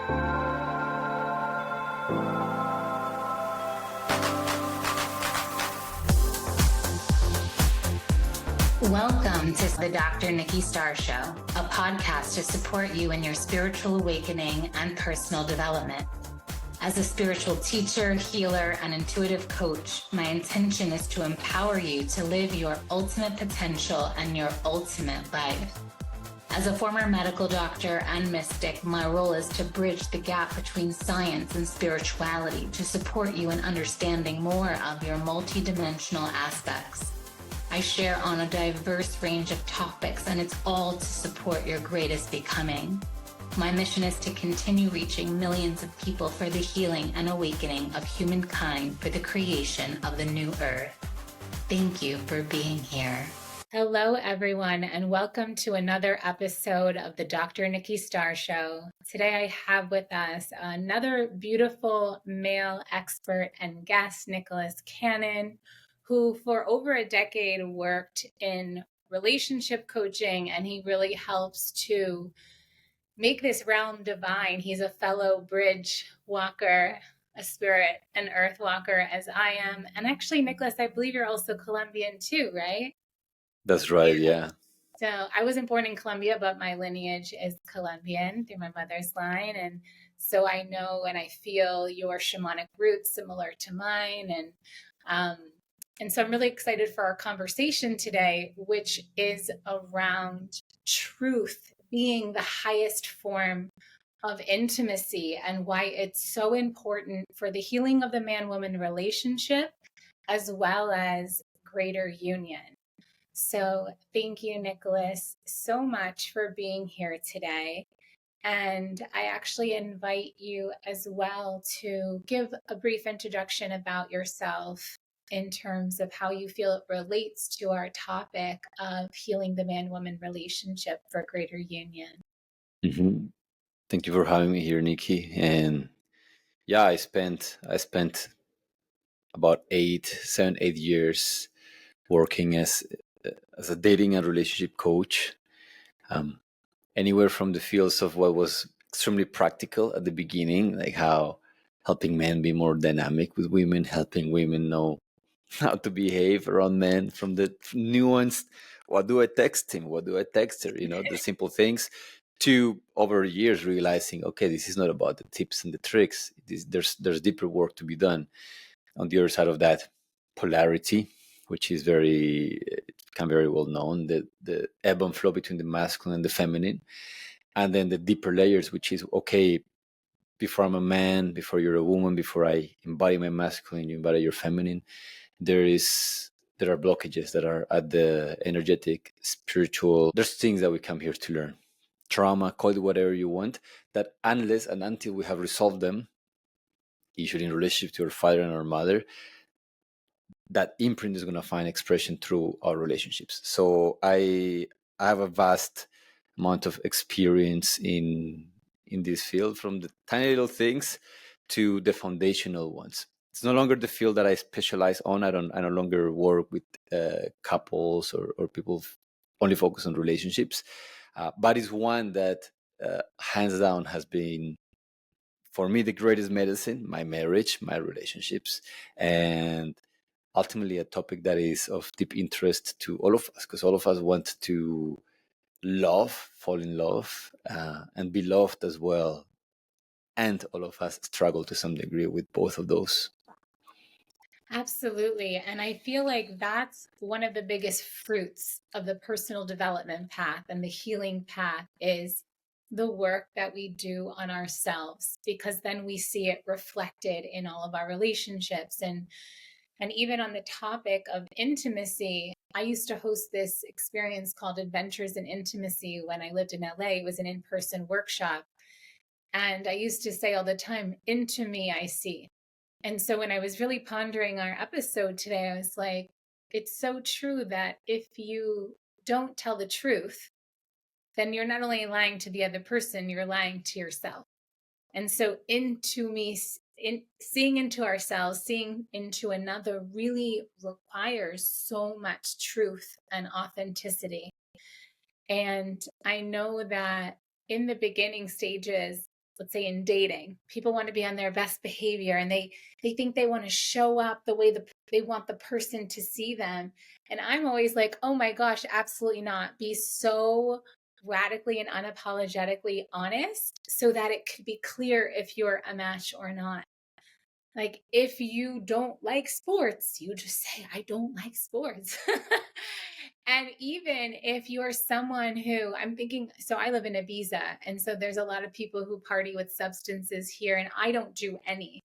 Welcome to the Dr. Nikki Starr Show, a podcast to support you in your spiritual awakening and personal development. As a spiritual teacher, healer, and intuitive coach, my intention is to empower you to live your ultimate potential and your ultimate life. As a former medical doctor and mystic, my role is to bridge the gap between science and spirituality to support you in understanding more of your multidimensional aspects. I share on a diverse range of topics, and it's all to support your greatest becoming. My mission is to continue reaching millions of people for the healing and awakening of humankind for the creation of the new earth. Thank you for being here. Hello, everyone, and welcome to another episode of the Dr. Nikki Starr Show. Today I have with us another beautiful male expert and guest, Nicolas Canon, who for over a decade worked in relationship coaching, and he really helps to make this realm divine. He's a fellow bridge walker, a spirit and earth walker as I am. And actually, Nicolas, I believe you're also Colombian too, right? That's right, yeah. So I wasn't born in Colombia, but my lineage is Colombian through my mother's line. And so I know and I feel your shamanic roots similar to mine. And so I'm really excited for our conversation today, which is around truth being the highest form of intimacy and why it's so important for the healing of the man-woman relationship as well as greater union. So thank you, Nicolas, so much for being here today. And I actually invite you as well to give a brief introduction about yourself in terms of how you feel it relates to our topic of healing the man-woman relationship for greater union. Mm-hmm. Thank you for having me here, Nikki. And yeah, I spent about 8 years working as a dating and relationship coach. Anywhere from the fields of what was extremely practical at the beginning, like how helping men be more dynamic with women, helping women know how to behave around men, from the nuanced, what do I text him? What do I text her? The simple things, to over years realizing, okay, this is not about the tips and the tricks. There's deeper work to be done. On the other side of that, polarity, which is very well known, the ebb and flow between the masculine and the feminine. And then the deeper layers, which is, okay, before I'm a man, before you're a woman, before I embody my masculine, you embody your feminine, there are blockages that are at the energetic, spiritual. There's things that we come here to learn. Trauma, call it whatever you want, that unless and until we have resolved them, usually in relationship to our father and our mother, that imprint is going to find expression through our relationships. So I have a vast amount of experience in this field, from the tiny little things to the foundational ones. It's no longer the field that I specialize on. I no longer work with couples or people only focus on relationships, but it's one that hands down has been, for me, the greatest medicine: my marriage, my relationships, and ultimately a topic that is of deep interest to all of us, because all of us want to fall in love, and be loved as well. And all of us struggle to some degree with both of those. Absolutely. And I feel like that's one of the biggest fruits of the personal development path and the healing path, is the work that we do on ourselves, because then we see it reflected in all of our relationships. And even on the topic of intimacy, I used to host this experience called Adventures in Intimacy when I lived in LA. It was an in-person workshop. And I used to say all the time, into me I see. And so when I was really pondering our episode today, I was like, it's so true that if you don't tell the truth, then you're not only lying to the other person, you're lying to yourself. And so seeing into ourselves, seeing into another really requires so much truth and authenticity. And I know that in the beginning stages let's say in dating, people want to be on their best behavior, and they think they want to show up the way they want the person to see them. And I'm always like, oh my gosh, absolutely not. Be so radically and unapologetically honest so that it could be clear if you're a match or not. Like, if you don't like sports, you just say, I don't like sports. And even if you're someone who, I'm thinking, so I live in Ibiza, and so there's a lot of people who party with substances here, and I don't do any.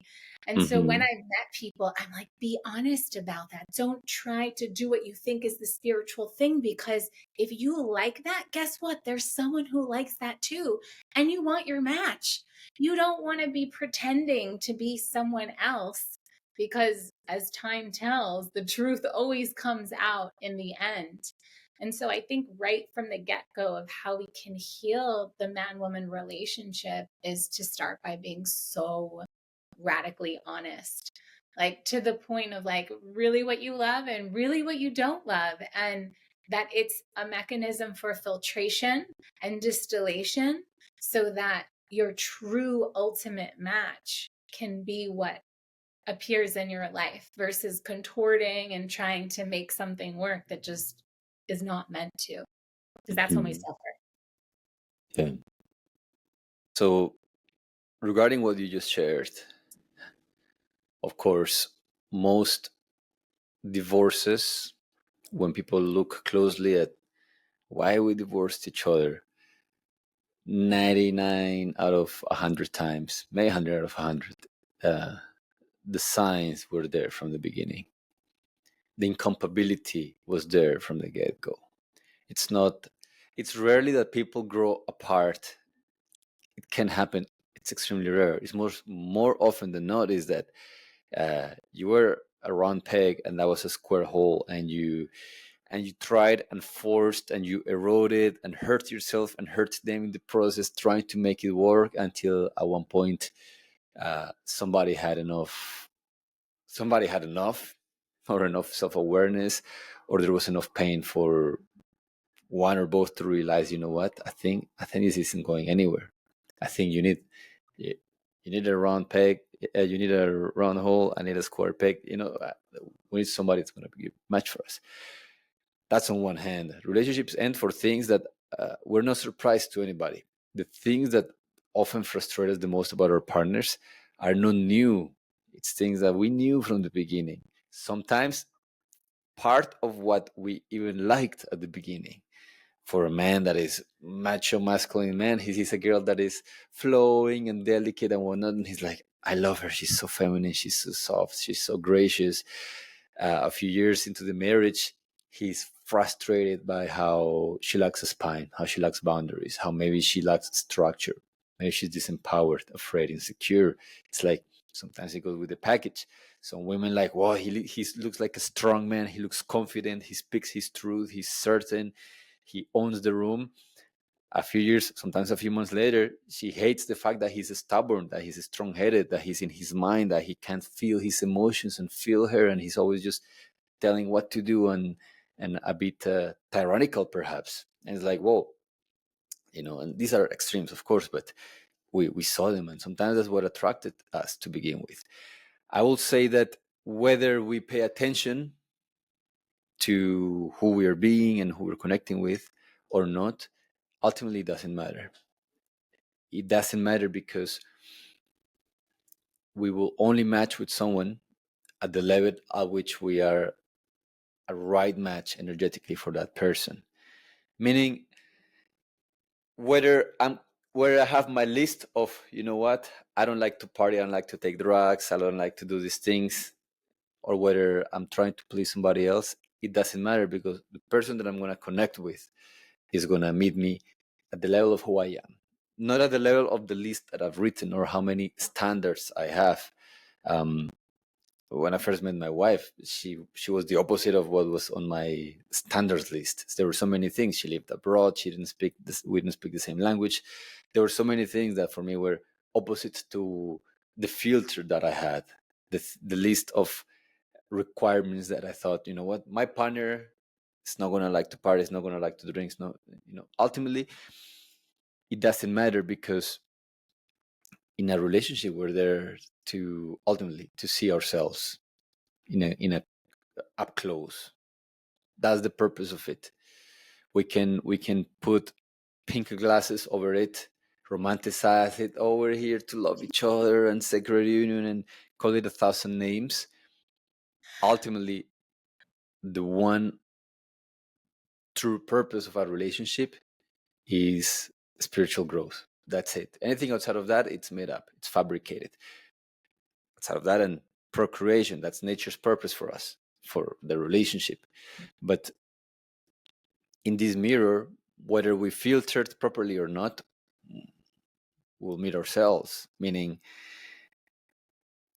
And so when I've met people, I'm like, be honest about that. Don't try to do what you think is the spiritual thing, because if you like that, guess what? There's someone who likes that too. And you want your match. You don't want to be pretending to be someone else, because as time tells, the truth always comes out in the end. And so I think right from the get-go of how we can heal the man-woman relationship is to start by being so radically honest, like to the point of like really what you love and really what you don't love, and that it's a mechanism for filtration and distillation so that your true ultimate match can be what appears in your life versus contorting and trying to make something work that just is not meant to, because that's when we suffer. Yeah. So regarding what you just shared, of course, most divorces, when people look closely at why we divorced each other, 99 out of 100 times, maybe 100 out of 100, the signs were there from the beginning. The incompatibility was there from the get-go. It's rarely that people grow apart. It can happen. It's extremely rare. It's more often than not is that you were a round peg and that was a square hole, and you tried and forced and you eroded and hurt yourself and hurt them in the process, trying to make it work until at one point somebody had enough, or enough self-awareness, or there was enough pain for one or both to realize, you know what, I think this isn't going anywhere. I think you need a round peg, you need a round hole, I need a square peg. We need somebody that's going to be a match for us. That's on one hand. Relationships end for things that we're not surprised to anybody. The things that often frustrate us the most about our partners are not new. It's things that we knew from the beginning. Sometimes part of what we even liked at the beginning. For a man that is macho, masculine man, he sees a girl that is flowing and delicate and whatnot, and he's like, I love her. She's so feminine. She's so soft. She's so gracious. A few years into the marriage, he's frustrated by how she lacks a spine, how she lacks boundaries, how maybe she lacks structure. Maybe she's disempowered, afraid, insecure. It's like sometimes it goes with the package. Some women like, wow, he looks like a strong man. He looks confident. He speaks his truth. He's certain. He owns the room. A few years, sometimes a few months later, she hates the fact that he's stubborn, that he's strong-headed, that he's in his mind, that he can't feel his emotions and feel her, and he's always just telling what to do and a bit tyrannical, perhaps. And it's like, whoa, and these are extremes, of course, but we saw them, and sometimes that's what attracted us to begin with. I will say that whether we pay attention to who we are being and who we're connecting with or not, ultimately it doesn't matter. It doesn't matter because we will only match with someone at the level at which we are a right match energetically for that person. Meaning, whether I have my list of, I don't like to party, I don't like to take drugs, I don't like to do these things, or whether I'm trying to please somebody else, it doesn't matter, because the person that I'm going to connect with is going to meet me at the level of who I am, not at the level of the list that I've written or how many standards I have. When I first met my wife, she was the opposite of what was on my standards list. There were so many things. She lived abroad. We didn't speak the same language. There were so many things that for me were opposite to the filter that I had, the list of requirements that I thought, you know what, my partner is not going to like to party, is not going to like to drink. Ultimately, it doesn't matter, because in a relationship, we're there to ultimately to see ourselves in a up close. That's the purpose of it. We can put pink glasses over it, romanticize it over here to love each other and sacred union and call it 1,000 names. Ultimately, the one true purpose of our relationship is spiritual growth. That's it. Anything outside of that, it's made up, it's fabricated. Outside of that, and procreation, that's nature's purpose for us, for the relationship. But in this mirror, whether we filtered properly or not, we'll meet ourselves. Meaning,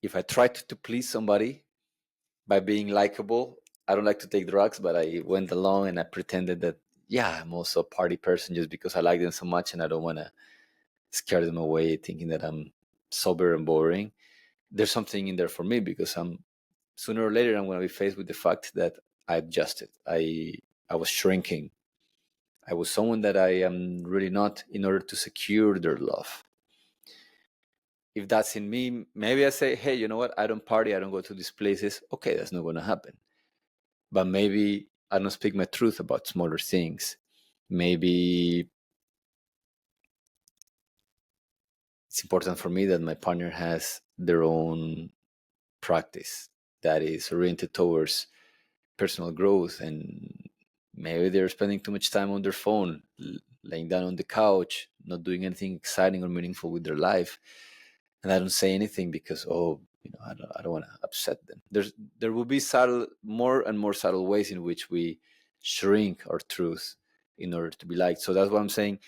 if I try to please somebody by being likable, I don't like to take drugs, but I went along and I pretended that, yeah, I'm also a party person just because I like them so much and I don't want to scare them away thinking that I'm sober and boring. There's something in there for me, because sooner or later I'm going to be faced with the fact that I adjusted. I was shrinking. I was someone that I am really not, in order to secure their love. If that's in me, maybe I say, hey, you know what? I don't party. I don't go to these places. Okay, that's not going to happen. But maybe I don't speak my truth about smaller things. Maybe it's important for me that my partner has their own practice that is oriented towards personal growth, and maybe they're spending too much time on their phone, laying down on the couch, not doing anything exciting or meaningful with their life. And I don't say anything because, I don't want to upset them. There will be more and more subtle ways in which we shrink our truth in order to be liked. So that's what I'm saying.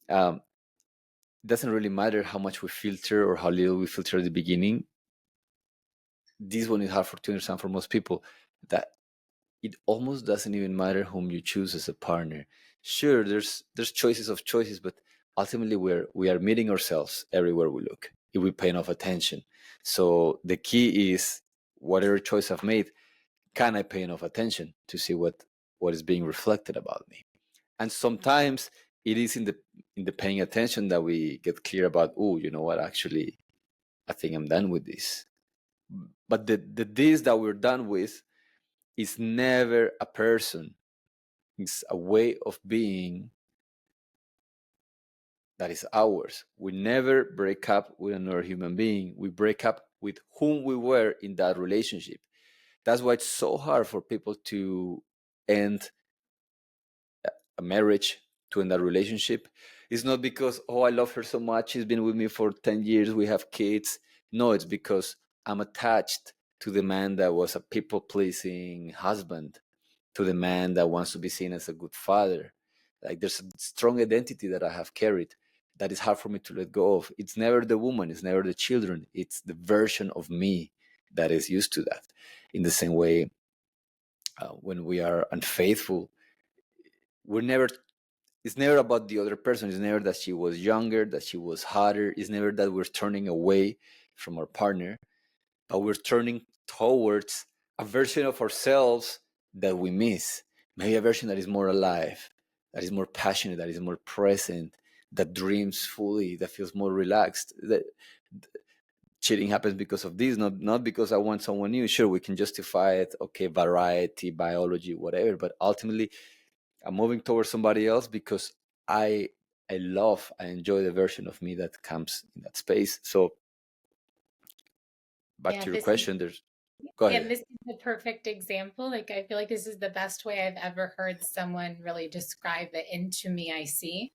It doesn't really matter how much we filter or how little we filter at the beginning. This one is hard to understand for most people, that it almost doesn't even matter whom you choose as a partner. Sure, there's choices of choices, but ultimately we are meeting ourselves everywhere we look, if we pay enough attention. So the key is, whatever choice I've made, can I pay enough attention to see what is being reflected about me? And sometimes it is in the paying attention that we get clear about, oh, you know what, actually, I think I'm done with this. But the this that we're done with is never a person. It's a way of being that is ours. We never break up with another human being. We break up with whom we were in that relationship. That's why it's so hard for people to end a marriage, to end a relationship. It's not because, oh, I love her so much, she's been with me for 10 years, we have kids. No, it's because I'm attached to the man that was a people-pleasing husband, to the man that wants to be seen as a good father. Like, there's a strong identity that I have carried that is hard for me to let go of. It's never the woman, it's never the children, it's the version of me that is used to that. In the same way, when we are unfaithful, it's never about the other person. It's never that she was younger, that she was hotter. It's never that we're turning away from our partner, but we're turning towards a version of ourselves that we miss. Maybe a version that is more alive, that is more passionate, that is more present, that dreams fully, that feels more relaxed. That cheating happens because of this, not because I want someone new. Sure, we can justify it. Okay, variety, biology, whatever. But ultimately, I'm moving towards somebody else because I enjoy the version of me that comes in that space. So back to your question, go ahead. And this is the perfect example. Like, I feel like this is the best way I've ever heard someone really describe the into me I see.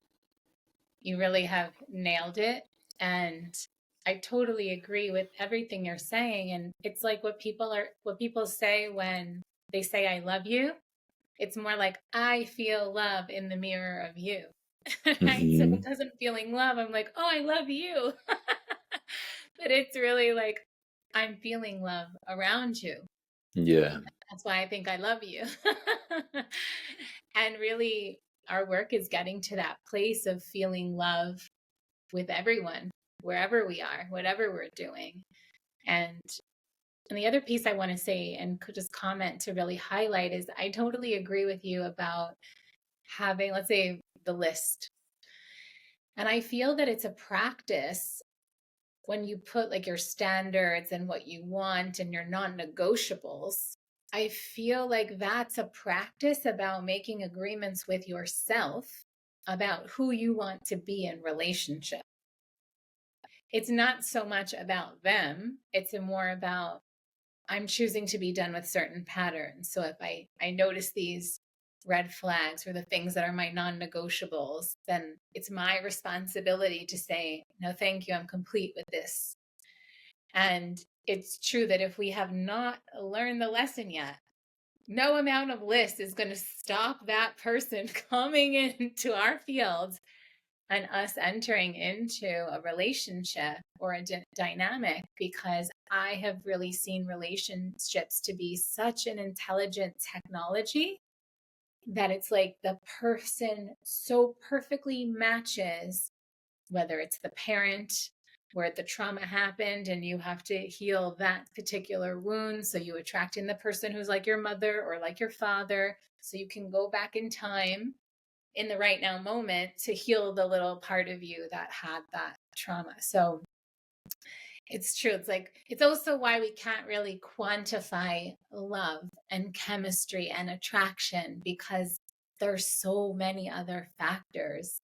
You really have nailed it. And I totally agree with everything you're saying. And it's like what people say when they say, I love you. It's more like, I feel love in the mirror of you. Right? So Mm-hmm. it doesn't feeling love. I'm like, oh, I love you. But it's really like, I'm feeling love around you. Yeah. That's why I think I love you. And really, our work is getting to that place of feeling love with everyone, wherever we are, whatever we're doing. And the other piece I want to say and could just comment to really highlight is I totally agree with you about having, let's say, the list. And I feel that it's a practice when you put like your standards and what you want and your non-negotiables, I feel like that's a practice about making agreements with yourself about who you want to be in relationship. It's not so much about them. It's more about, I'm choosing to be done with certain patterns. So if I notice these red flags or the things that are my non-negotiables, then it's my responsibility to say, no, thank you, I'm complete with this. And it's true that if we have not learned the lesson yet, no amount of list is going to stop that person coming into our field and us entering into a relationship or a dynamic, because I have really seen relationships to be such an intelligent technology that it's like the person so perfectly matches, whether it's the parent where the trauma happened and you have to heal that particular wound. So you attract in the person who's like your mother or like your father. So you can go back in time in the right now moment to heal the little part of you that had that trauma. So it's true. It's like, it's also why we can't really quantify love and chemistry and attraction, because there's so many other factors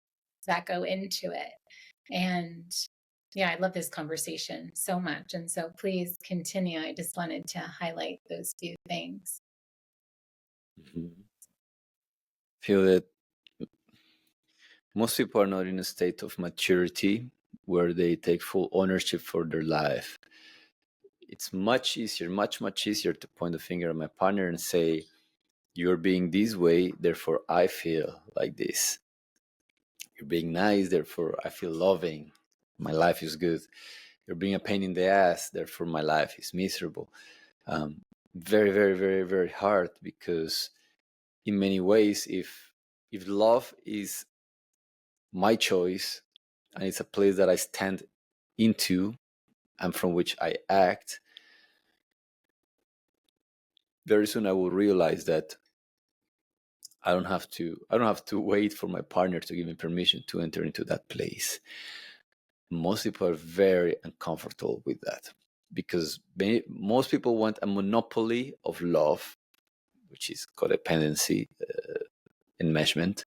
that go into it. And yeah, I love this conversation so much. And so please continue. I just wanted to highlight those few things. Feel that most people are not in a state of maturity where they take full ownership for their life. It's much easier, much easier to point the finger at my partner and say, you're being this way, therefore I feel like this. You're being nice, therefore I feel loving. My life is good. You're being a pain in the ass, therefore my life is miserable. Very, very, very, very hard, because in many ways, if love is my choice and it's a place that I stand into and from which I act, very soon I will realize that I don't have to wait for my partner to give me permission to enter into that place. Most people are very uncomfortable with that, because most people want a monopoly of love, which is codependency, enmeshment.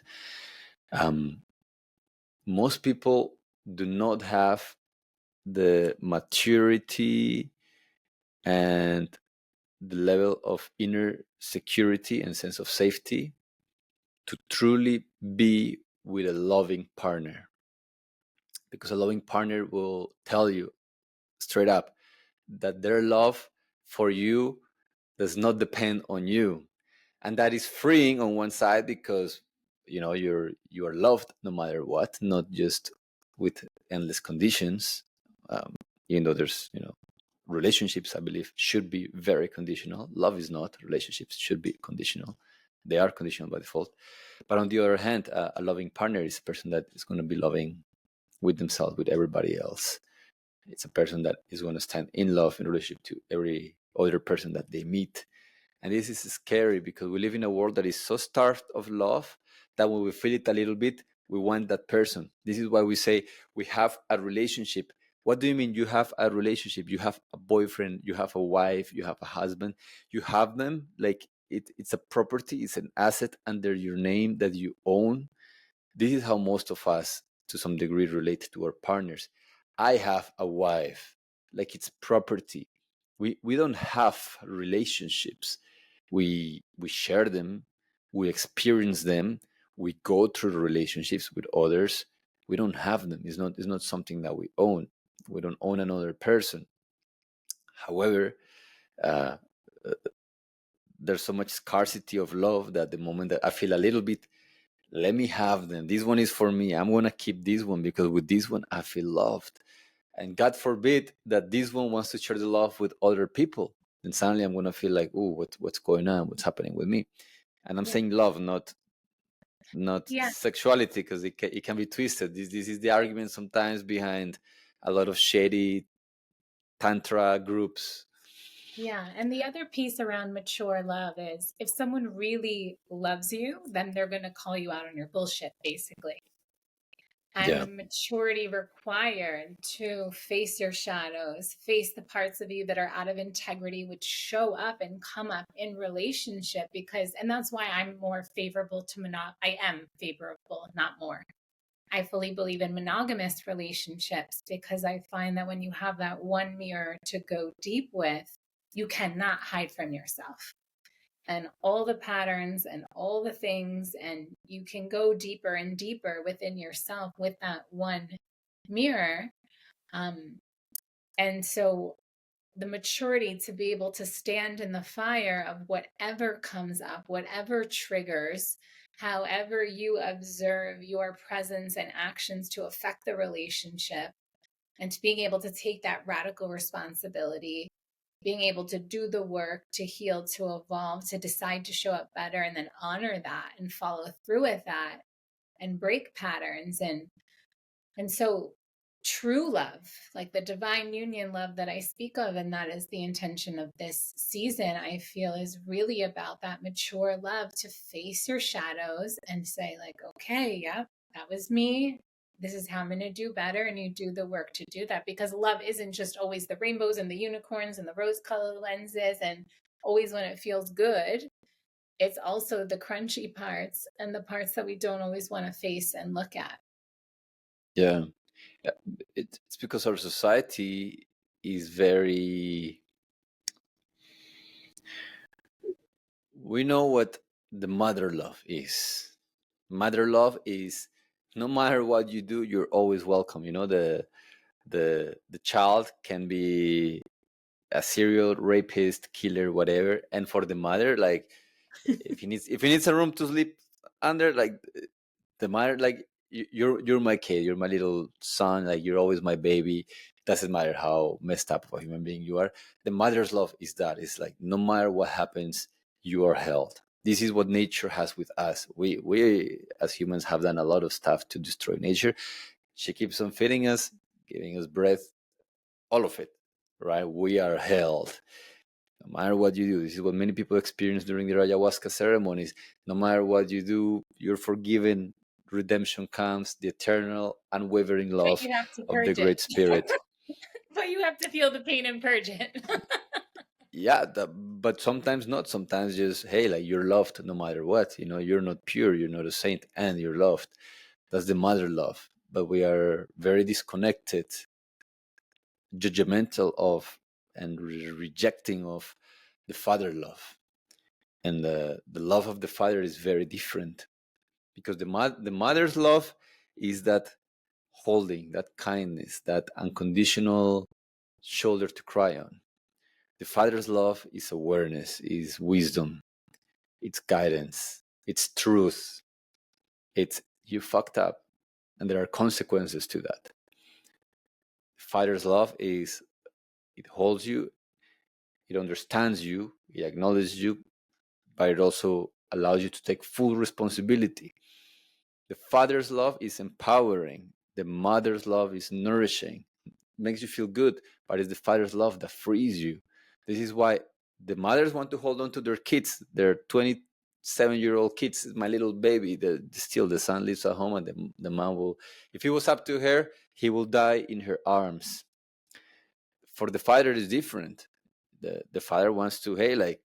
Most people do not have the maturity and the level of inner security and sense of safety to truly be with a loving partner. Because a loving partner will tell you straight up that their love for you does not depend on you. And that is freeing on one side, because you are loved no matter what, not just with endless conditions. Even though there's relationships, I believe, should be very conditional. Love is not. Relationships should be conditional. They are conditional by default. But on the other hand, a loving partner is a person that is going to be loving with themselves, with everybody else. It's a person that is going to stand in love in relationship to every other person that they meet. And this is scary, because we live in a world that is so starved of love that when we feel it a little bit, we want that person. This is why we say we have a relationship. What do you mean you have a relationship? You have a boyfriend, you have a wife, you have a husband. You have them like it's a property, it's an asset under your name that you own. This is how most of us, to some degree, relate to our partners. I have a wife, like it's property. We don't have relationships. We share them, we experience them, we go through relationships with others. We don't have them. It's not something that we own. We don't own another person. However, uh, there's so much scarcity of love that the moment that I feel a little bit, let me have them. This one is for me. I'm going to keep this one because with this one, I feel loved. And God forbid that this one wants to share the love with other people. And suddenly I'm going to feel like, oh, what's going on? What's happening with me? And I'm saying love, not sexuality, because it can be twisted. This is the argument sometimes behind a lot of shady tantra groups. Yeah. And the other piece around mature love is, if someone really loves you, then they're going to call you out on your bullshit, basically. and the maturity required to face your shadows, face the parts of you that are out of integrity, which show up and come up in relationship. And that's why I'm more favorable to I am favorable, not more. I fully believe in monogamous relationships, because I find that when you have that one mirror to go deep with, you cannot hide from yourself and all the patterns and all the things, and you can go deeper and deeper within yourself with that one mirror. And so the maturity to be able to stand in the fire of whatever comes up, whatever triggers, however you observe your presence and actions to affect the relationship, and to being able to take that radical responsibility, being able to do the work, to heal, to evolve, to decide to show up better, and then honor that and follow through with that and break patterns. And so true love, like the divine union love that I speak of, and that is the intention of this season, I feel is really about that mature love to face your shadows and say like, okay, yeah, that was me. This is how I'm going to do better. And you do the work to do that, because love isn't just always the rainbows and the unicorns and the rose colored lenses and always when it feels good. It's also the crunchy parts and the parts that we don't always want to face and look at. Yeah. It's because our society is very, we know what the mother love is. Mother love is, no matter what you do, you're always welcome. You know, the child can be a serial rapist, killer, whatever, and for the mother, like if he needs a room to sleep under, like the mother, like you're my kid, you're my little son, like you're always my baby. Doesn't matter how messed up of a human being you are. The mother's love is that. It's like no matter what happens, you are held. This is what nature has with us. We as humans have done a lot of stuff to destroy nature. She keeps on feeding us, giving us breath, all of it, right? We are held. No matter what you do, this is what many people experience during their ayahuasca ceremonies. No matter what you do, you're forgiven. Redemption comes, the eternal, unwavering love You have to of the purge Great it. Spirit. But you have to feel the pain and purge it. Yeah, but sometimes not. Sometimes just, hey, like you're loved no matter what. You know, you're not pure, you're not a saint, and you're loved. That's the mother love. But we are very disconnected, judgmental of, and rejecting of the father love. And the love of the father is very different, because the mother's love is that holding, that kindness, that unconditional shoulder to cry on. The father's love is awareness, is wisdom, it's guidance, it's truth. It's you fucked up, and there are consequences to that. The father's love is, it holds you, it understands you, it acknowledges you, but it also allows you to take full responsibility. The father's love is empowering. The mother's love is nourishing, makes you feel good, but it's the father's love that frees you. This is why the mothers want to hold on to their kids, their 27-year-old kids. My little baby, still the son lives at home, and the mom will, if it was up to her, he will die in her arms. For the father, it's different. The father wants to, hey, like,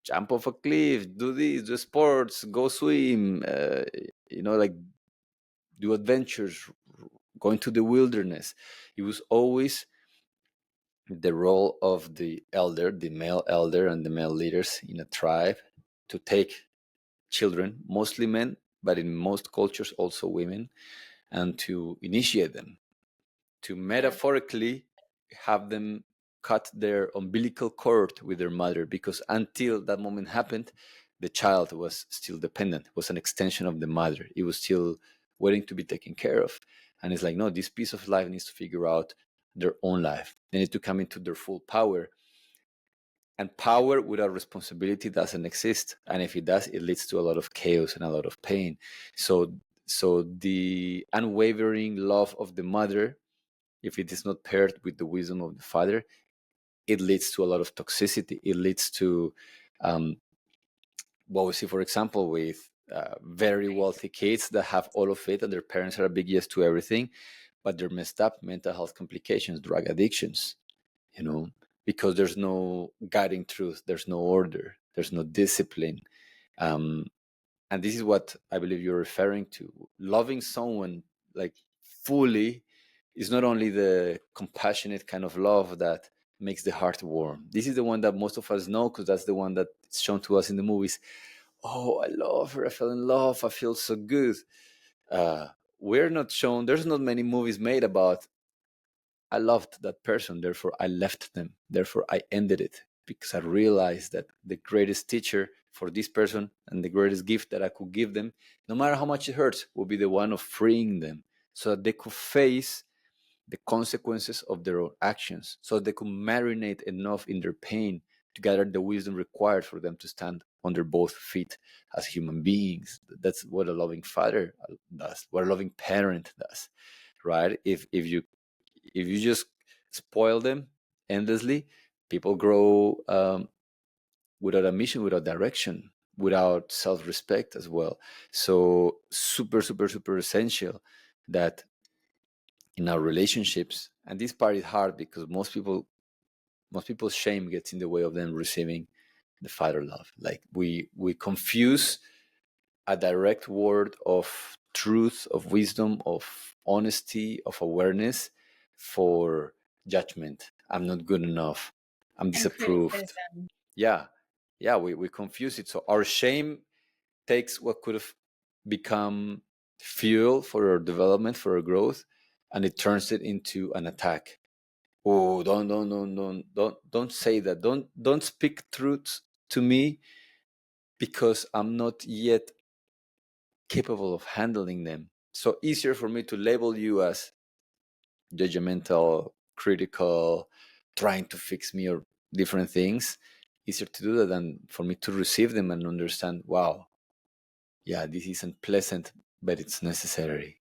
jump off a cliff, do this, do sports, go swim, like do adventures, going to the wilderness. It was always the role of the elder, the male elder, and the male leaders in a tribe to take children, mostly men, but in most cultures also women, and to initiate them, to metaphorically have them cut their umbilical cord with their mother, because until that moment happened, the child was still dependent, was an extension of the mother. It was still waiting to be taken care of. And it's like, no, this piece of life needs to figure out their own life. They need to come into their full power. And power without responsibility doesn't exist. And if it does, it leads to a lot of chaos and a lot of pain. So the unwavering love of the mother, if it is not paired with the wisdom of the father, it leads to a lot of toxicity. It leads to what we see, for example, with very wealthy kids that have all of it, and their parents are a big yes to everything, but they're messed up mental health complications, drug addictions, because there's no guiding truth, there's no order, there's no discipline. And this is what I believe you're referring to. Loving someone like fully is not only the compassionate kind of love that makes the heart warm. This is the one that most of us know, because that's the one that's shown to us in the movies. Oh, I love her, I fell in love, I feel so good. We're not shown, there's not many movies made about, I loved that person, therefore I left them, therefore I ended it, because I realized that the greatest teacher for this person and the greatest gift that I could give them, no matter how much it hurts, will be the one of freeing them, so that they could face the consequences of their own actions, so they could marinate enough in their pain to gather the wisdom required for them to stand on their both feet as human beings. That's what a loving father does, what a loving parent does, right? If you just spoil them endlessly, people grow without a mission, without direction, without self-respect as well. So super, super, super essential that in our relationships, and this part is hard because most people's shame gets in the way of them receiving the father love. Like we confuse a direct word of truth, of wisdom, of honesty, of awareness for judgment. I'm not good enough, I'm disapproved. Yeah, we confuse it. So our shame takes what could have become fuel for our development, for our growth, and it turns it into an attack. Oh, don't say that. Don't speak truths to me, because I'm not yet capable of handling them. So easier for me to label you as judgmental, critical, trying to fix me, or different things. Easier to do that than for me to receive them and understand, wow, yeah, this isn't pleasant, but it's necessary.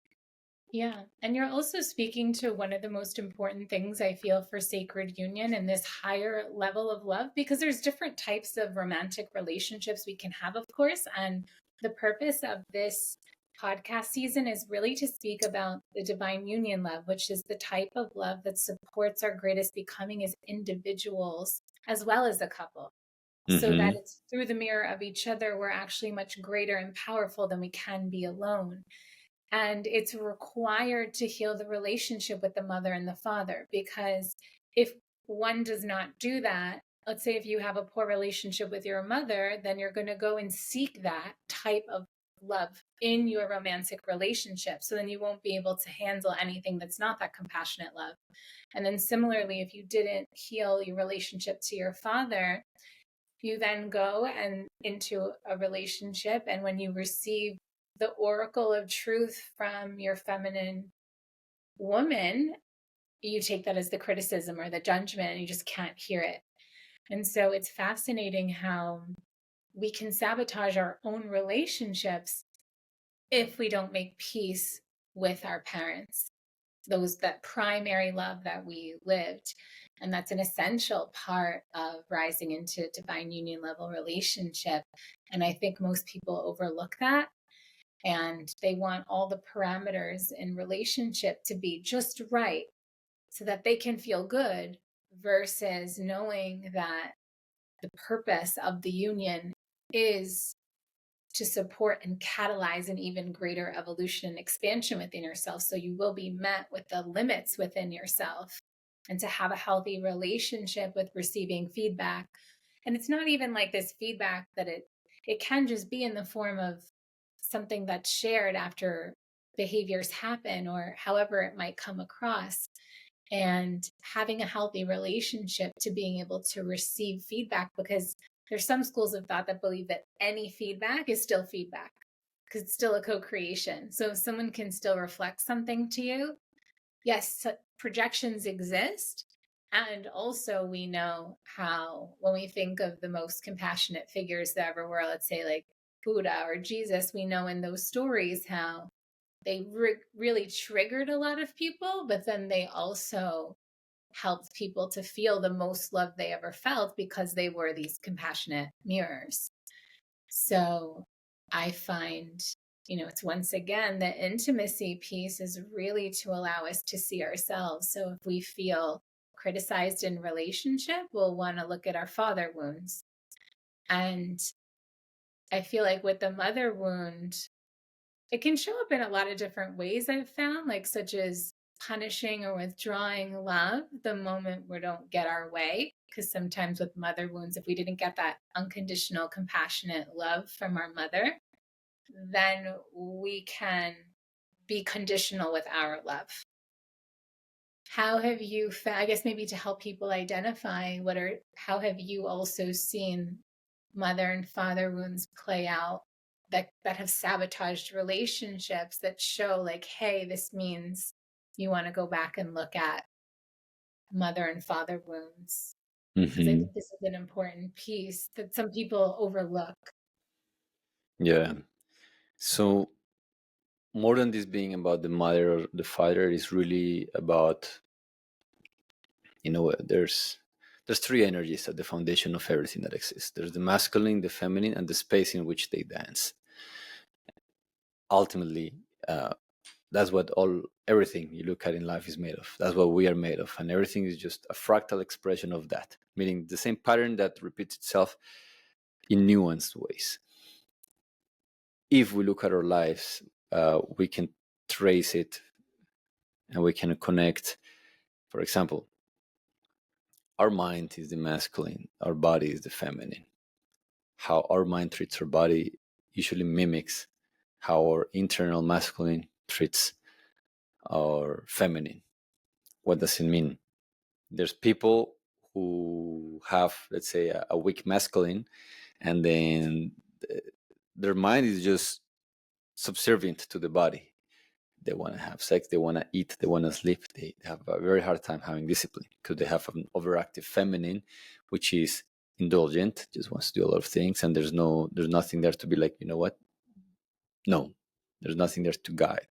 Yeah. And you're also speaking to one of the most important things I feel for sacred union and this higher level of love, because there's different types of romantic relationships we can have, of course. And the purpose of this podcast season is really to speak about the divine union love, which is the type of love that supports our greatest becoming as individuals as well as a couple. So that it's through the mirror of each other, we're actually much greater and powerful than we can be alone. And it's required to heal the relationship with the mother and the father, because if one does not do that, let's say if you have a poor relationship with your mother, then you're going to go and seek that type of love in your romantic relationship. So then you won't be able to handle anything that's not that compassionate love. And then similarly, if you didn't heal your relationship to your father, you then go and into a relationship, and when you receive the oracle of truth from your feminine woman, you take that as the criticism or the judgment, and you just can't hear it. And so it's fascinating how we can sabotage our own relationships if we don't make peace with our parents, that primary love that we lived. And that's an essential part of rising into divine union level relationship. And I think most people overlook that. And they want all the parameters in relationship to be just right so that they can feel good, versus knowing that the purpose of the union is to support and catalyze an even greater evolution and expansion within yourself. So you will be met with the limits within yourself, and to have a healthy relationship with receiving feedback. And it's not even like this feedback that it can just be in the form of something that's shared after behaviors happen, or however it might come across. And having a healthy relationship to being able to receive feedback, because there's some schools of thought that believe that any feedback is still feedback because it's still a co-creation. So if someone can still reflect something to you, yes, projections exist. And also we know how, when we think of the most compassionate figures that ever were, let's say like Buddha or Jesus, we know in those stories how they really triggered a lot of people, but then they also helped people to feel the most love they ever felt because they were these compassionate mirrors. So I find, it's once again, the intimacy piece is really to allow us to see ourselves. So if we feel criticized in relationship, we'll want to look at our father wounds. And I feel like with the mother wound, it can show up in a lot of different ways, I've found, like such as punishing or withdrawing love the moment we don't get our way. Because sometimes with mother wounds, if we didn't get that unconditional, compassionate love from our mother, then we can be conditional with our love. How have you found, I guess maybe to help people identify how have you also seen mother and father wounds play out that have sabotaged relationships, that show like, hey, this means you want to go back and look at mother and father wounds? Because I think this is an important piece that some people overlook. Yeah. So more than this being about the mother or the father, is really about, there's three energies at the foundation of everything that exists. There's the masculine, the feminine, and the space in which they dance. Ultimately, that's what everything you look at in life is made of. That's what we are made of, and everything is just a fractal expression of that, meaning the same pattern that repeats itself in nuanced ways. If we look at our lives, we can trace it and we can connect. For example, our mind is the masculine, our body is the feminine. How our mind treats our body usually mimics how our internal masculine treats our feminine. What does it mean? There's people who have, let's say, a weak masculine, and then their mind is just subservient to the body. They want to have sex, they want to eat, they want to sleep. They have a very hard time having discipline because they have an overactive feminine, which is indulgent, just wants to do a lot of things, and there's nothing there to be like, you know what? No, there's nothing there to guide.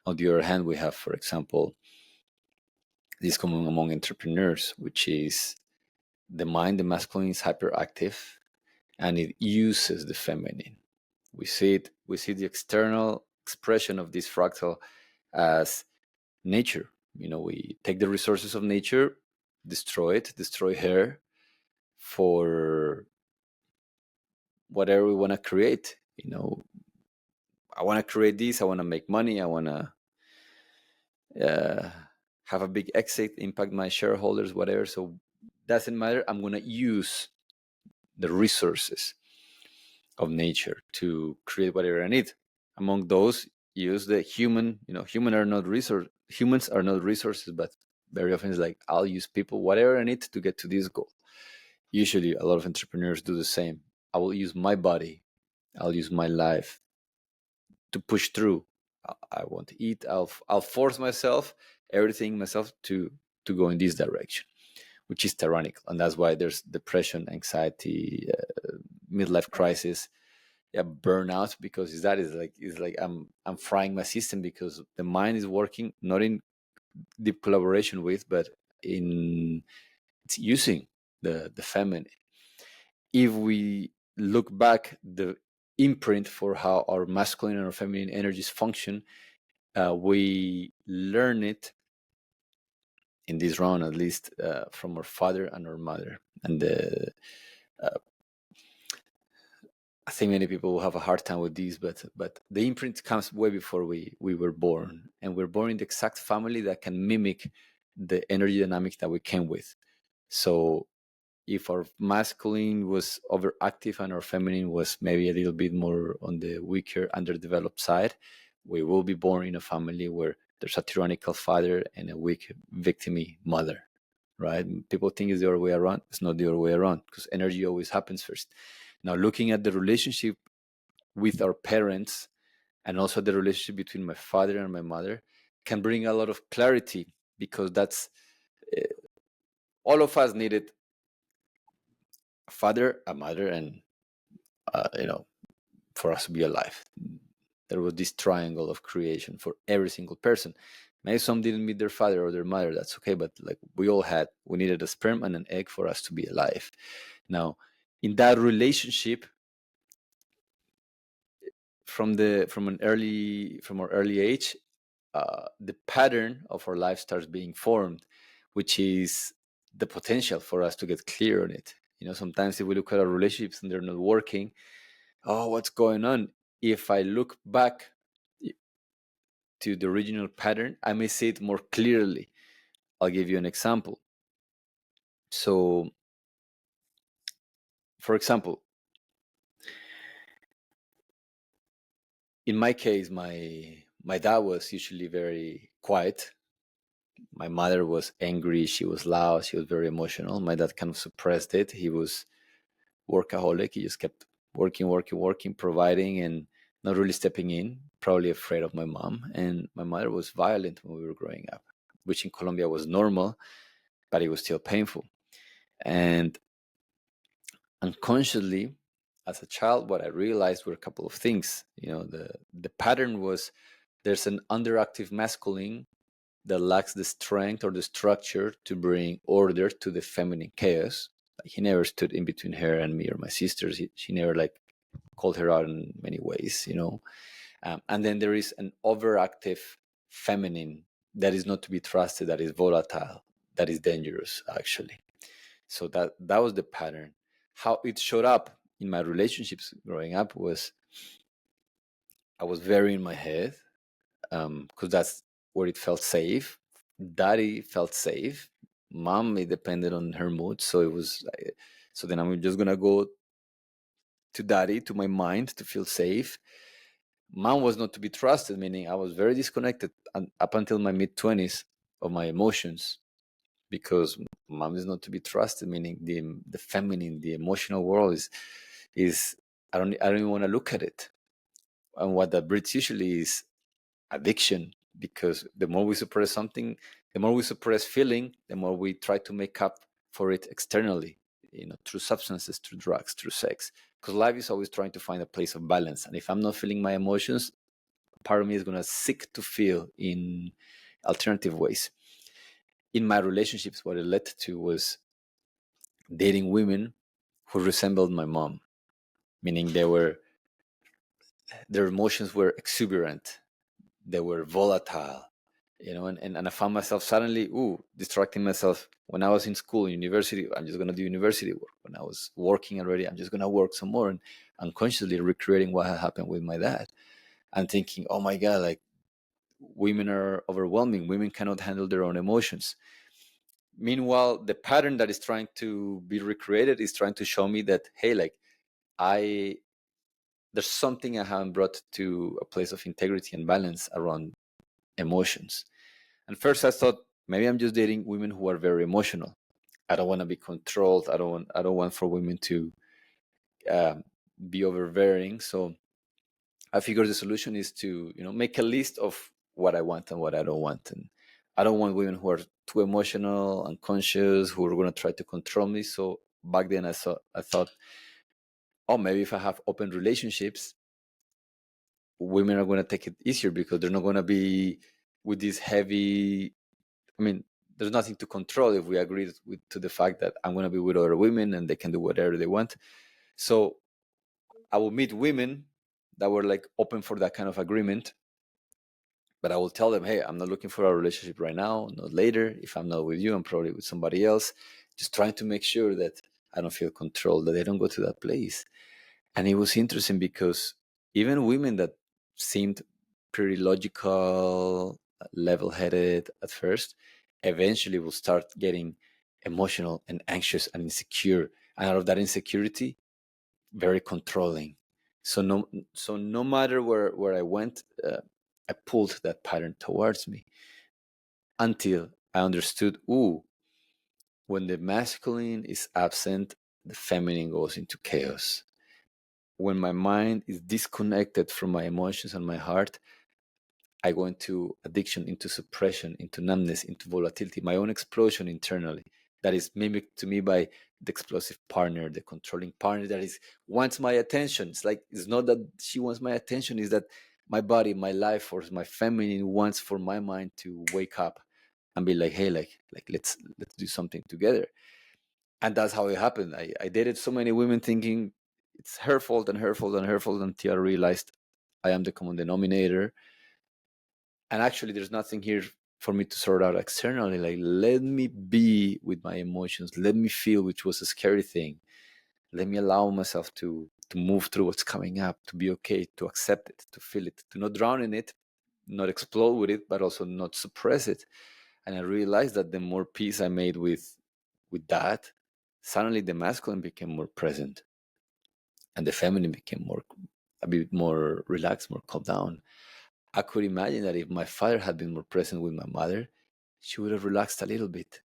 On the other hand, we have, for example, this common among entrepreneurs, which is the mind, the masculine is hyperactive, and it uses the feminine. We see the external expression of this fractal as nature. We take the resources of nature, destroy her for whatever we want to create. I want to create this, I want to make money, I want to have a big exit, impact my shareholders, whatever. So doesn't matter, I'm going to use the resources of nature to create whatever I need. Among those, use the human. Humans are not resources, but very often it's like, I'll use people, whatever I need to get to this goal. Usually a lot of entrepreneurs do the same. I will use my body, I'll use my life to push through. I want to eat, I'll force everything myself to go in this direction, which is tyrannical. And that's why there's depression, anxiety, midlife crisis, burnout, because it's like I'm frying my system, because the mind is working not in deep collaboration with, but it's using the feminine. If we look back the imprint for how our masculine and our feminine energies function, we learn it in this round, at least, from our father and our mother. And I think many people will have a hard time with this, but the imprint comes way before we were born, and we're born in the exact family that can mimic the energy dynamics that we came with. So if our masculine was overactive and our feminine was maybe a little bit more on the weaker, underdeveloped side, we will be born in a family where there's a tyrannical father and a weak, victimy mother, right? People think it's the other way around. It's not the other way around, because energy always happens first. Now, looking at the relationship with our parents, and also the relationship between my father and my mother, can bring a lot of clarity, because that's all of us needed a father, a mother, and for us to be alive. There was this triangle of creation for every single person. Maybe some didn't meet their father or their mother, that's okay, but like we needed a sperm and an egg for us to be alive. Now, in that relationship, from an early age, the pattern of our life starts being formed, which is the potential for us to get clear on it. Sometimes if we look at our relationships and they're not working, oh, what's going on? If I look back to the original pattern, I may see it more clearly. I'll give you an example. So, for example, in my case, my dad was usually very quiet. My mother was angry. She was loud. She was very emotional. My dad kind of suppressed it. He was workaholic. He just kept working, providing, and not really stepping in, probably afraid of my mom. And my mother was violent when we were growing up, which in Colombia was normal, but it was still painful. And unconsciously, as a child, what I realized were a couple of things. The pattern was there's an underactive masculine that lacks the strength or the structure to bring order to the feminine chaos. Like, he never stood in between her and me or my sisters. She never called her out in many ways, and then there is an overactive feminine that is not to be trusted, that is volatile, that is dangerous, actually. So that was the pattern. How it showed up in my relationships growing up was I was very in my head, because that's where it felt safe. Daddy felt safe. Mom, it depended on her mood. So it was, so then I'm just going to go to daddy, to my mind, to feel safe. Mom was not to be trusted, meaning I was very disconnected up until my mid-20s of my emotions, because mom is not to be trusted, meaning the feminine, the emotional world is I don't even want to look at it. And what that breeds usually is addiction, because the more we suppress something, the more we suppress feeling, the more we try to make up for it externally, through substances, through drugs, through sex. Because life is always trying to find a place of balance. And if I'm not feeling my emotions, part of me is going to seek to feel in alternative ways. In my relationships, what it led to was dating women who resembled my mom, meaning their emotions were exuberant, they were volatile, and I found myself suddenly distracting myself. When I was in school, university, I'm just going to do university work. When I was working already, I'm just going to work some more, and unconsciously recreating what had happened with my dad, and thinking, oh my God, women are overwhelming. Women cannot handle their own emotions. Meanwhile, the pattern that is trying to be recreated is trying to show me that, hey, there's something I haven't brought to a place of integrity and balance around emotions. And first I thought, maybe I'm just dating women who are very emotional. I don't want to be controlled. I don't want for women to be overbearing. So I figured the solution is to, make a list of what I want and what I don't want. And I don't want women who are too emotional, unconscious, who are going to try to control me. So back then I thought, oh, maybe if I have open relationships, women are going to take it easier, because they're not going to be with this heavy, there's nothing to control if we agree to the fact that I'm going to be with other women and they can do whatever they want. So I will meet women that were open for that kind of agreement, but I will tell them, hey, I'm not looking for a relationship right now, not later. If I'm not with you, I'm probably with somebody else. Just trying to make sure that I don't feel controlled, that they don't go to that place. And it was interesting because even women that seemed pretty logical, level-headed at first, eventually will start getting emotional and anxious and insecure. And out of that insecurity, very controlling. So no matter where I went, I pulled that pattern towards me, until I understood, when the masculine is absent, the feminine goes into chaos. When my mind is disconnected from my emotions and my heart, I go into addiction, into suppression, into numbness, into volatility, my own explosion internally that is mimicked to me by the explosive partner, the controlling partner that wants my attention. It's not that she wants my attention, it's that my body, my life force, my feminine wants for my mind to wake up and be like, hey, let's do something together. And that's how it happened. I dated so many women thinking it's her fault and her fault and her fault, until I realized I am the common denominator. And actually, there's nothing here for me to sort out externally. Like, let me be with my emotions. Let me feel, which was a scary thing. Let me allow myself to move through what's coming up, to be okay, to accept it, to feel it, to not drown in it, not explode with it, but also not suppress it. And I realized that the more peace I made with that, suddenly the masculine became more present, and the feminine became a bit more relaxed, more calmed down. I could imagine that if my father had been more present with my mother, she would have relaxed a little bit.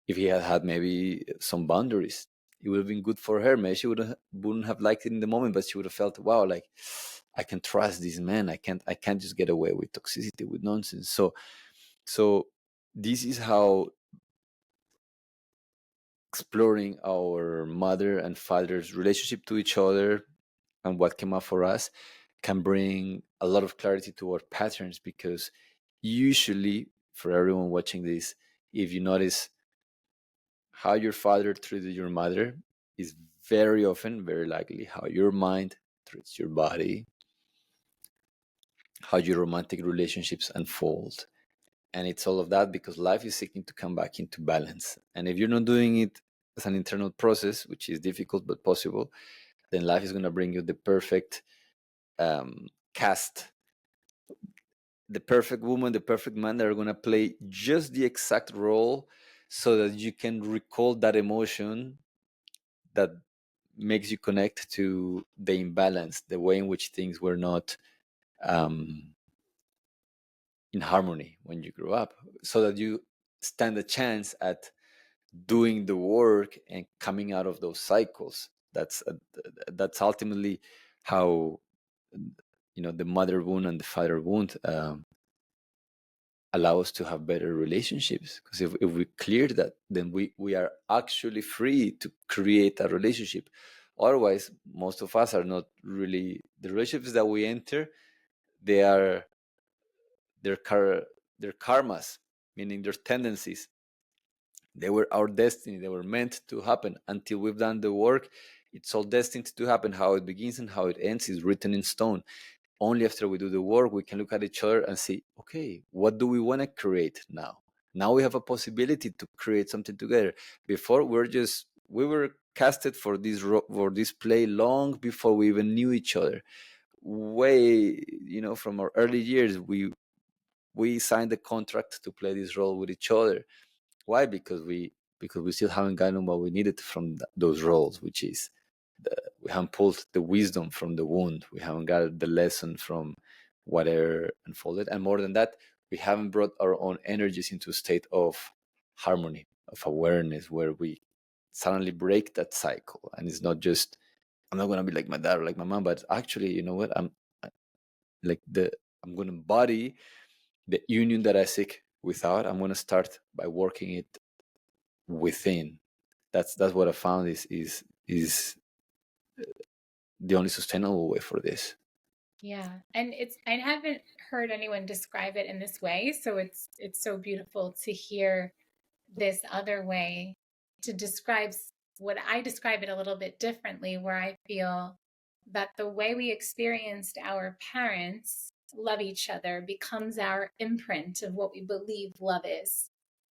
If he had had maybe some boundaries, it would have been good for her. Maybe she wouldn't have liked it in the moment, but she would have felt, wow, like, I can trust this man. I can't just get away with toxicity, with nonsense. So this is how exploring our mother and father's relationship to each other and what came up for us can bring a lot of clarity to our patterns, because usually, for everyone watching this, if you notice how your father treated your mother, is very often, very likely, how your mind treats your body, how your romantic relationships unfold. And it's all of that because life is seeking to come back into balance. And if you're not doing it as an internal process, which is difficult but possible, then life is going to bring you the perfect cast, the perfect woman, the perfect man that are going to play just the exact role so that you can recall that emotion that makes you connect to the imbalance, the way in which things were not in harmony when you grew up, so that you stand a chance at doing the work and coming out of those cycles. That's ultimately how the mother wound and the father wound allow us to have better relationships, because if we clear that, then we are actually free to create a relationship. Otherwise, most of us are not really, the relationships that we enter, they are their karmas, meaning their tendencies. They were our destiny. They were meant to happen. Until we've done the work, it's all destined to happen. How it begins and how it ends is written in stone. Only after we do the work, we can look at each other and see, okay, what do we want to create now? Now we have a possibility to create something together. Before, we were casted for this play long before we even knew each other. Way, from our early years, we signed the contract to play this role with each other. Why? Because we still haven't gotten what we needed from those roles, which is we haven't pulled the wisdom from the wound. We haven't got the lesson from whatever unfolded. And more than that, we haven't brought our own energies into a state of harmony, of awareness, where we suddenly break that cycle. And it's not just, I'm not going to be like my dad or like my mom, but actually, you know what? I'm going to embody the union that I seek without. I'm going to start by working it within. That's what I found is the only sustainable way for this. Yeah. And I haven't heard anyone describe it in this way. So it's so beautiful to hear this other way to describe what I describe it a little bit differently, where I feel that the way we experienced our parents love each other becomes our imprint of what we believe love is.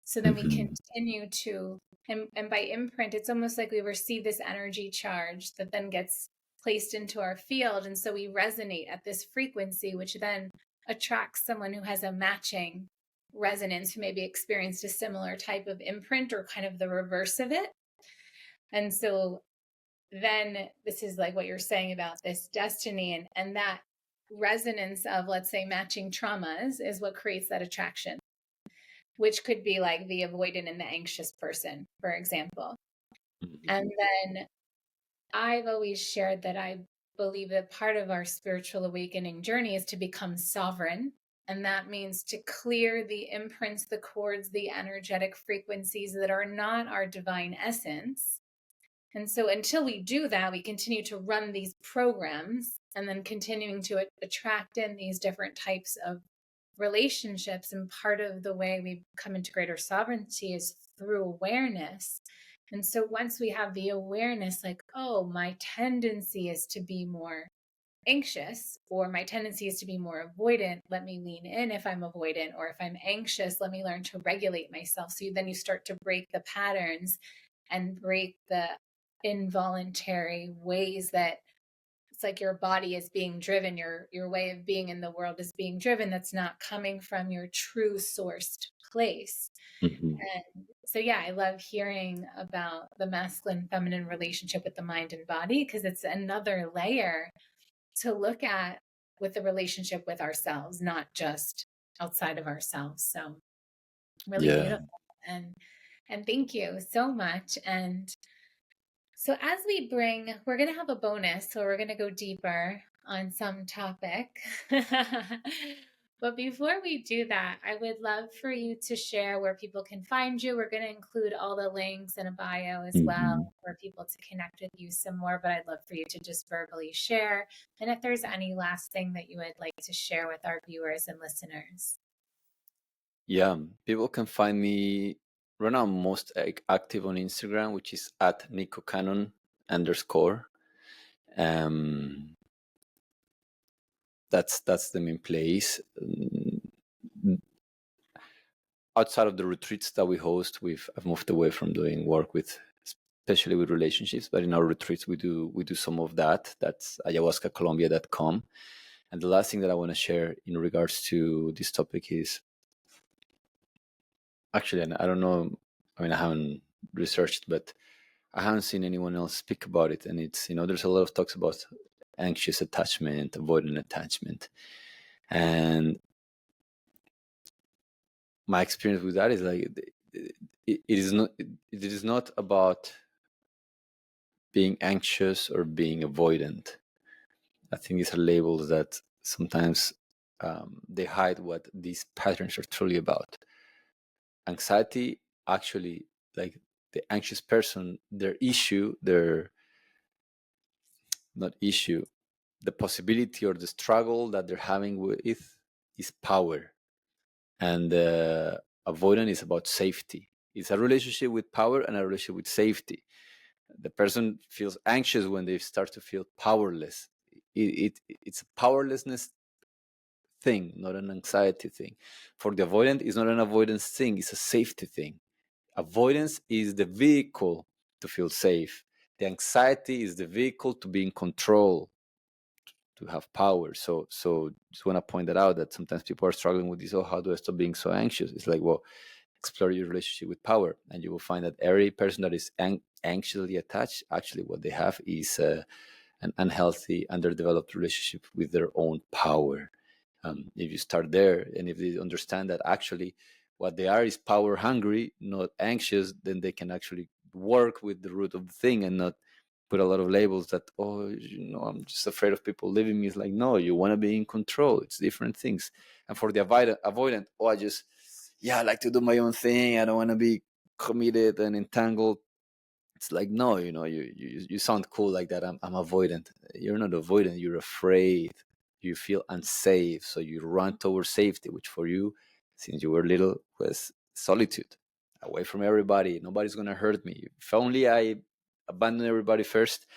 So then we continue to, and by imprint, it's almost like we receive this energy charge that then gets placed into our field. And so we resonate at this frequency, which then attracts someone who has a matching resonance, who maybe experienced a similar type of imprint or kind of the reverse of it. And so then this is like what you're saying about this destiny, and that resonance of, let's say, matching traumas is what creates that attraction, which could be like the avoidant and the anxious person, for example. And then I've always shared that I believe that part of our spiritual awakening journey is to become sovereign. And that means to clear the imprints, the cords, the energetic frequencies that are not our divine essence. And so until we do that, we continue to run these programs and then continuing to attract in these different types of relationships. And part of the way we come into greater sovereignty is through awareness. And so once we have the awareness, like, oh, my tendency is to be more anxious, or my tendency is to be more avoidant, let me lean in if I'm avoidant, or if I'm anxious, let me learn to regulate myself. So then you start to break the patterns and break the involuntary ways that it's like your body is being driven, your way of being in the world is being driven, that's not coming from your true sourced place. Mhm. And so, yeah, I love hearing about the masculine feminine relationship with the mind and body, because it's another layer to look at with the relationship with ourselves, not just outside of ourselves. So really Yeah. beautiful. And thank you so much. And so as we're going to have a bonus, so we're going to go deeper on some topic. But before we do that, I would love for you to share where people can find you. We're going to include all the links in a bio as well Mhm. for people to connect with you some more, but I'd love for you to just verbally share. And if there's any last thing that you would like to share with our viewers and listeners. Yeah, people can find me right now. I'm most active on Instagram, which is at Nicolas Canon _ Um, that's the main place. Outside of the retreats that we host, I've moved away from doing work with, especially with relationships. But in our retreats, we do some of that. That's ayahuascacolombia.com. And the last thing that I want to share in regards to this topic is actually, and I don't know. I mean, I haven't researched, but I haven't seen anyone else speak about it. And it's, there's a lot of talks about anxious attachment, avoidant attachment. And my experience with that is like, it is not about being anxious or being avoidant. I think these are labels that sometimes they hide what these patterns are truly about. Anxiety, actually, like the anxious person, their not issue, the possibility or the struggle that they're having with is power. And avoidance is about safety. It's a relationship with power and a relationship with safety. The person feels anxious when they start to feel powerless. It's a powerlessness thing, not an anxiety thing. For the avoidant, it's not an avoidance thing, it's a safety thing. Avoidance is the vehicle to feel safe. The anxiety is the vehicle to be in control, to have power. So just want to point that out, that sometimes people are struggling with this. Oh, how do I stop being so anxious? It's like, well, explore your relationship with power, and you will find that every person that is anxiously attached, actually what they have is an unhealthy, underdeveloped relationship with their own power. If you start there, and if they understand that actually what they are is power hungry, not anxious, then they can actually work with the root of the thing and not put a lot of labels that, oh, I'm just afraid of people leaving me. It's like, no, you want to be in control. It's different things. And for the avoidant, oh, I like to do my own thing. I don't want to be committed and entangled. It's like, no, you sound cool like that. I'm avoidant. You're not avoidant. You're afraid. You feel unsafe. So you run towards safety, which for you, since you were little, was solitude, away from everybody. Nobody's going to hurt me. If only I abandon everybody first,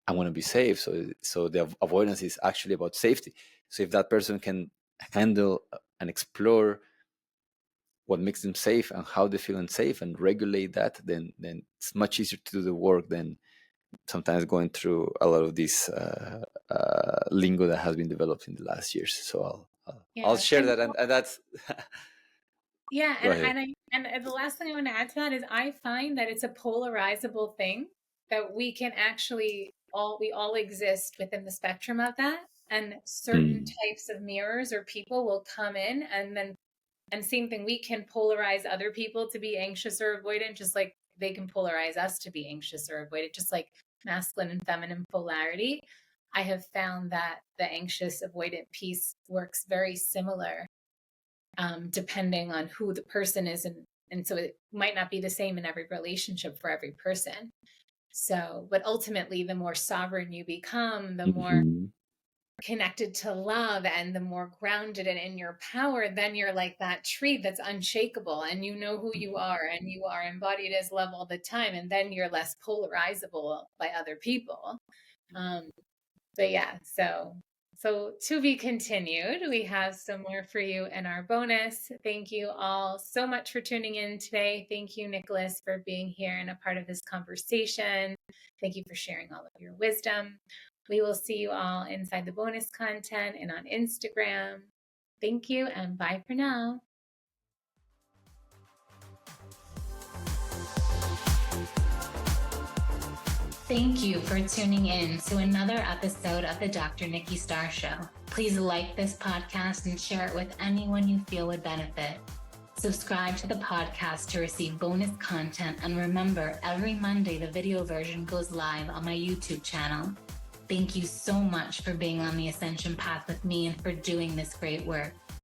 I want to be safe. So the avoidance is actually about safety. So if that person can handle and explore what makes them safe and how they feel unsafe and regulate that, then it's much easier to do the work than sometimes going through a lot of this lingo that has been developed in the last years. So I'll share that, and that's yeah. Go ahead. And the last thing I want to add to that is I find that it's a polarizable thing, that we can actually we all exist within the spectrum of that, and certain types of mirrors or people will come in, and same thing, we can polarize other people to be anxious or avoidant, just like they can polarize us to be anxious or avoidant, just like masculine and feminine polarity. I have found that the anxious avoidant piece works very similar, depending on who the person is. And so it might not be the same in every relationship for every person. So, but ultimately, the more sovereign you become, the more connected to love and the more grounded and in your power, then you're like that tree that's unshakable, and you know who you are, and you are embodied as love all the time, and then you're less polarizable by other people. But yeah, so to be continued. We have some more for you in our bonus. Thank you all so much for tuning in today. Thank you, Nicolas, for being here and a part of this conversation. Thank you for sharing all of your wisdom. We will see you all inside the bonus content and on Instagram. Thank you and bye for now. Thank you for tuning in to another episode of the Dr. Nikki Starr Show. Please like this podcast and share it with anyone you feel would benefit. Subscribe to the podcast to receive bonus content, and remember, every Monday the video version goes live on my YouTube channel. Thank you so much for being on the ascension path with me and for doing this great work.